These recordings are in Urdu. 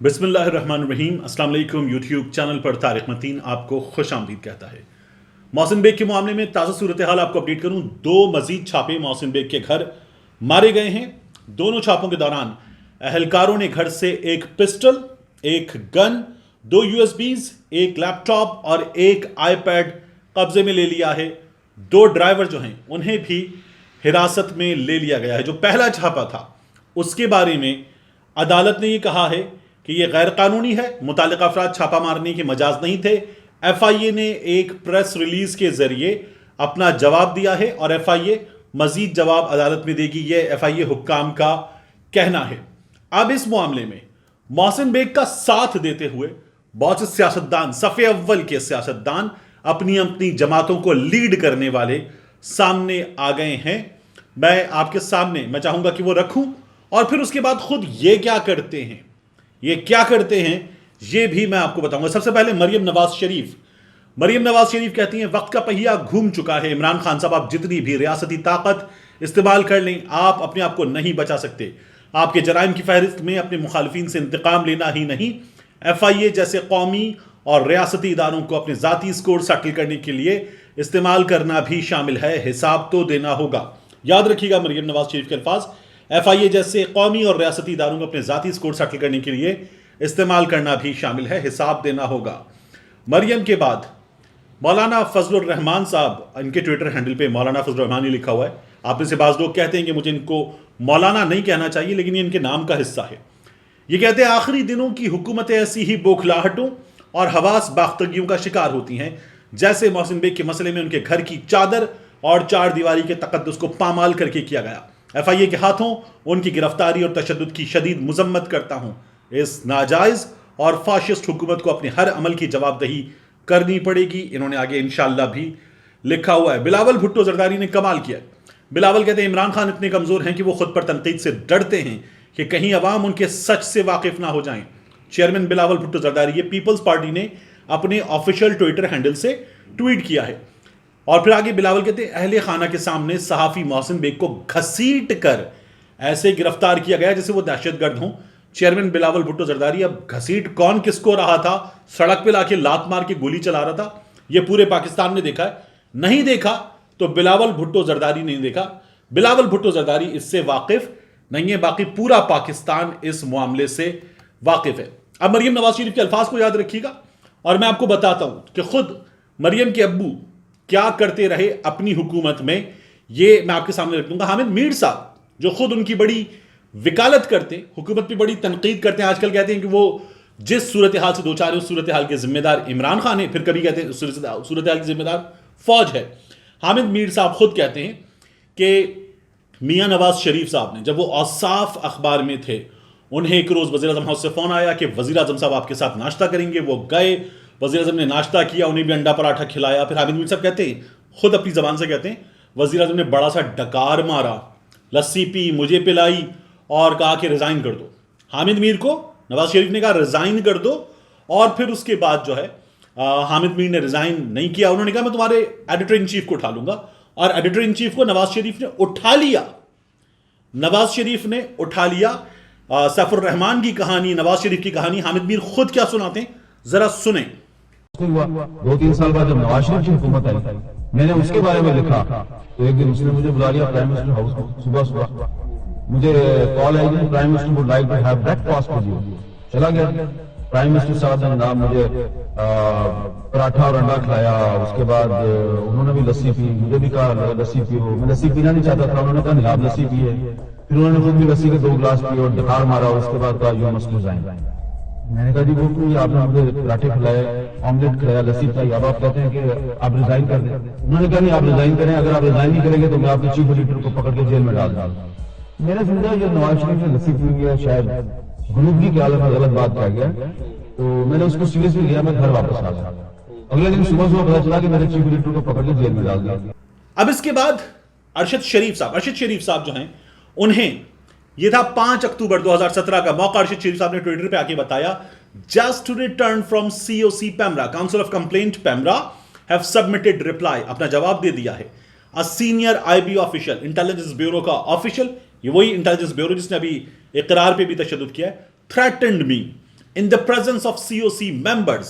بسم اللہ الرحمن الرحیم۔ السلام علیکم۔ یوٹیوب چینل پر طارق متین آپ کو خوش آمدید کہتا ہے۔ محسن بیگ کے معاملے میں تازہ صورتحال آپ کو اپڈیٹ کروں۔ 2 مزید چھاپے محسن بیگ کے گھر مارے گئے ہیں۔ دونوں چھاپوں کے دوران اہلکاروں نے گھر سے ایک پسٹل، ایک گن، 2 USBs، ایک لیپ ٹاپ اور ایک آئی پیڈ قبضے میں لے لیا ہے۔ 2 ڈرائیور جو ہیں انہیں بھی حراست میں لے لیا گیا ہے۔ جو پہلا چھاپا تھا اس کے بارے میں عدالت نے یہ کہا ہے کہ یہ غیر قانونی ہے، متعلقہ افراد چھاپا مارنے کے مجاز نہیں تھے۔ FIA نے ایک پریس ریلیز کے ذریعے اپنا جواب دیا ہے اور FIA مزید جواب عدالت میں دے گی، یہ FIA حکام کا کہنا ہے۔ اب اس معاملے میں محسن بیگ کا ساتھ دیتے ہوئے بہت سے سیاستدان، صف اول کے سیاستدان، اپنی اپنی جماعتوں کو لیڈ کرنے والے سامنے آ گئے ہیں۔ میں آپ کے سامنے میں چاہوں گا کہ وہ رکھوں اور پھر اس کے بعد خود یہ کیا کرتے ہیں، یہ بھی میں آپ کو بتاؤں گا۔ سب سے پہلے مریم نواز شریف کہتی ہیں وقت کا پہیہ گھوم چکا ہے۔ عمران خان صاحب، آپ جتنی بھی ریاستی طاقت استعمال کر لیں، آپ اپنے آپ کو نہیں بچا سکتے۔ آپ کے جرائم کی فہرست میں اپنے مخالفین سے انتقام لینا ہی نہیں، FIA جیسے قومی اور ریاستی اداروں کو اپنے ذاتی سکور سیٹل کرنے کے لیے استعمال کرنا بھی شامل ہے۔ حساب تو دینا ہوگا۔ یاد رکھیے گا مریم نواز شریف کے الفاظ، FIA جیسے قومی اور ریاستی اداروں کو اپنے ذاتی سکور سیٹل کرنے کے لیے استعمال کرنا بھی شامل ہے، حساب دینا ہوگا۔ مریم کے بعد مولانا فضل الرحمان صاحب، ان کے ٹویٹر ہینڈل پہ مولانا فضل الرحمان ہی لکھا ہوا ہے۔ آپ میں سے بعض لوگ کہتے ہیں کہ مجھے ان کو مولانا نہیں کہنا چاہیے، لیکن یہ ان کے نام کا حصہ ہے۔ یہ کہتے ہیں آخری دنوں کی حکومتیں ایسی ہی بوکھلاہٹوں اور حواس باختگیوں کا شکار ہوتی ہیں جیسے محسن بیگ کے مسئلے میں ان کے گھر کی چادر اور 4 دیواری کے تقدس کو پامال کر کے کیا گیا۔ FIA کے ہاتھوں ان کی گرفتاری اور تشدد کی شدید مذمت کرتا ہوں۔ اس ناجائز اور فاشسٹ حکومت کو اپنے ہر عمل کی جواب دہی کرنی پڑے گی۔ انہوں نے آگے انشاءاللہ بھی لکھا ہوا ہے۔ بلاول بھٹو زرداری نے کمال کیا ہے۔ بلاول کہتے ہیں عمران خان اتنے کمزور ہیں کہ وہ خود پر تنقید سے ڈرتے ہیں کہ کہیں عوام ان کے سچ سے واقف نہ ہو جائیں۔ چیئرمین بلاول بھٹو زرداری، یہ پیپلز پارٹی نے اپنے آفیشیل ٹویٹر ہینڈل سے ٹویٹ کیا ہے۔ اور پھر آگے بلاول کہتے ہیں اہل خانہ کے سامنے صحافی محسن بیگ کو گھسیٹ کر ایسے گرفتار کیا گیا جیسے وہ دہشت گرد ہوں۔ چیئرمین بلاول بھٹو زرداری، اب گھسیٹ کون کس کو رہا تھا؟ سڑک پہ لا کے لات مار کے گولی چلا رہا تھا، یہ پورے پاکستان نے دیکھا ہے۔ نہیں دیکھا تو بلاول بھٹو زرداری نہیں دیکھا۔ بلاول بھٹو زرداری اس سے واقف نہیں ہے، باقی پورا پاکستان اس معاملے سے واقف ہے۔ اب مریم نواز شریف کے الفاظ کو یاد رکھیے گا اور میں آپ کو بتاتا ہوں کہ خود مریم کے ابو کیا کرتے رہے اپنی حکومت میں، یہ میں آپ کے سامنے رکھ دوں گا۔ حامد میر صاحب جو خود ان کی بڑی وکالت کرتے ہیں، حکومت پہ بڑی تنقید کرتے ہیں، آج کل کہتے ہیں کہ وہ جس صورتحال سے دوچار ہے اس صورتحال کے ذمہ دار عمران خان ہے، پھر کبھی کہتے ہیں صورتحال کے ذمہ دار فوج ہے۔ حامد میر صاحب خود کہتے ہیں کہ میاں نواز شریف صاحب نے جب وہ اوصاف اخبار میں تھے، انہیں ایک روز وزیر اعظم ہاؤس سے فون آیا کہ وزیر اعظم صاحب آپ کے ساتھ ناشتہ کریں گے۔ وہ گئے، وزیر اعظم نے ناشتہ کیا، انہیں بھی انڈا پراٹھا کھلایا۔ پھر حامد میر صاحب کہتے ہیں، خود اپنی زبان سے کہتے ہیں، وزیر اعظم نے بڑا سا ڈکار مارا، لسی پی، مجھے پلائی اور کہا کہ ریزائن کر دو۔ حامد میر کو نواز شریف نے کہا ریزائن کر دو، اور پھر اس کے بعد جو ہے حامد میر نے ریزائن نہیں کیا۔ انہوں نے کہا میں تمہارے ایڈیٹر ان چیف کو اٹھا لوں گا، اور ایڈیٹر ان چیف کو نواز شریف نے اٹھا لیا۔ سیف الرحمان کی کہانی، نواز شریف کی کہانی حامد میر خود کیا سناتے ہیں، ذرا سنیں۔ 2-3 سال بعد جب نواز شریف کی حکومت آئی، میں نے اس کے بارے میں لکھا تو ایک دن اس نے مجھے بلا لیا پرائم منسٹر ہاؤس کو۔ صبح مجھے کال آئی کہ prime minister would like to have breakfast with you. چلا گیا، پرائم منسٹر صاحب نے نام مجھے پراٹھا اور انڈا کھلایا۔ اس کے بعد انہوں نے بھی لسی پی، مجھے بھی کہا لسی پیو۔ میں لسی پینا نہیں چاہتا تھا، انہوں نے کہا نہیں آپ لسی پیے۔ پھر انہوں نے خود بھی لسی کے 2 گلاس پیے اور ڈکار مارا، اور اس کے بعد کہا یو مسٹ ریزائن۔ میں نے کہا جی وہ آپ نے مجھے پراٹھے کھلائے، آملیٹ کھلایا، لسی پلائی، اب آپ کہتے ہیں کہ آپ ریزائن کر دیں۔ انہوں نے کہا نہیں آپ ریزائن کریں، اگر آپ ریزائن نہیں کریں گے تو میں آپ کے چیف ایڈیٹر کو پکڑ کے جیل میں ڈال دوں گا۔ میں نے سمجھا جو نواز شریف نے لسی پی گیا، شاید غنودگی کے عالم میں غلط بات کہہ گیا، تو میں نے اس کو سیریسلی لیا، میں گھر واپس آ گیا۔ اگلے دن صبح پتا چلا کہ میرے چیف ایڈیٹر کو پکڑ کے جیل میں ڈال دیا۔ اب اس کے بعد ارشد شریف صاحب جو ہیں، انہیں یہ تھا 5 اکتوبر 2017 کا موقع۔ ارشد شریف صاحب نے ٹویٹر پہ آ کے بتایا just to return from COC PEMRA Council of Complaint PEMRA have submitted reply، اپنا جواب دے دیا ہے۔ a senior IB official، intelligence bureau کا آفیشل، یہ وہی انٹیلیجنس بیورو جس نے ابھی اقرار پہ بھی تشدد کیا ہے، threatened me in the presence of COC members,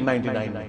99।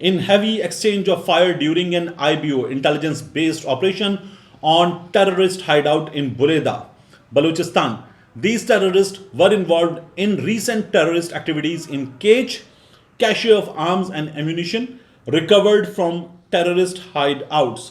in heavy exchange of fire during an IBO intelligence based operation on terrorist hideout in Bureda, Balochistan. These terrorists were involved in recent terrorist activities in cache of arms and ammunition recovered from terrorist hideouts.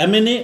MNA